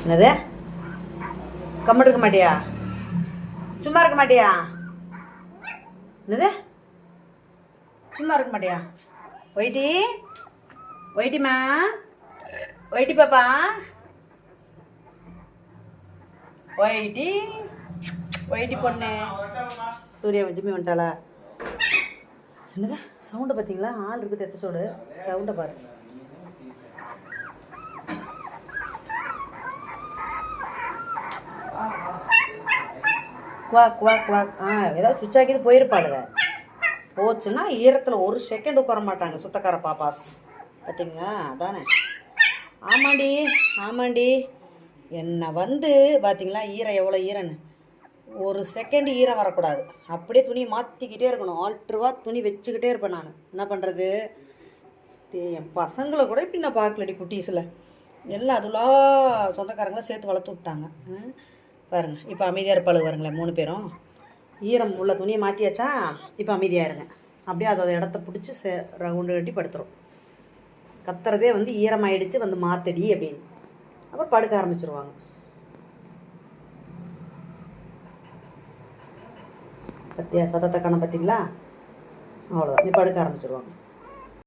என்னது? கம்மல் இருக்க மாட்டியா? சும்மா இருக்க மாட்டியா? என்னது? சும்மா இருக்க மாட்டியா? ஒயிட்டி ஒயிட்டிமா, ஒயிட்டி பாப்பா, ஒயிட்டி ஒயிட்டி பொண்ணு. சூர்யா வச்சுமே வந்துட்டாளா? என்னது சவுண்டை பார்த்தீங்களா? ஆள் இருக்குது எத்தசோடு சவுண்டை பாரு. Quack quack quack. ஏதாவது சுச்சாக்கிது போயிருப்பாளுங்க. போச்சுன்னா ஈரத்தில் ஒரு செகண்ட் உட்கார மாட்டாங்க சுத்தக்கார பாப்பாஸ். பார்த்தீங்களா? அதானே. ஆமாண்டி ஆமாண்டி. என்னை வந்து பார்த்தீங்களா ஈரம் எவ்வளோ ஈரன்னு. ஒரு செகண்ட் ஈரம் வரக்கூடாது. அப்படியே துணியை மாற்றிக்கிட்டே இருக்கணும். ஆல்ட்ருவாக துணி வச்சுக்கிட்டே இருப்பேன் நான். என்ன பண்ணுறது? என் பசங்களை கூட இப்படி நான் பார்க்கலடி. குட்டீஸில் எல்லாம் அதெல்லாம் சொந்தக்காரங்களாம் சேர்த்து வளர்த்து விட்டாங்க. பாருங்கள் இப்போ அமைதியாக இருப்பாள் பாருங்களேன் 3 பேரும். ஈரம் உள்ள துணியை மாற்றியாச்சா? இப்போ அமைதியாக இருங்க. அப்படியே அதோட இடத்த பிடிச்சி ரவுண்டு கட்டி படுத்துரும். கத்துறதே வந்து ஈரமாயிடுச்சு வந்து மாற்றடி அப்படின்னு. அப்புறம் படுக்க ஆரம்பிச்சிருவாங்க. பத்தியா சத்தத்தை காண பார்த்தீங்களா? அவ்வளோதான். நீ படுக்க ஆரம்பிச்சிருவாங்க.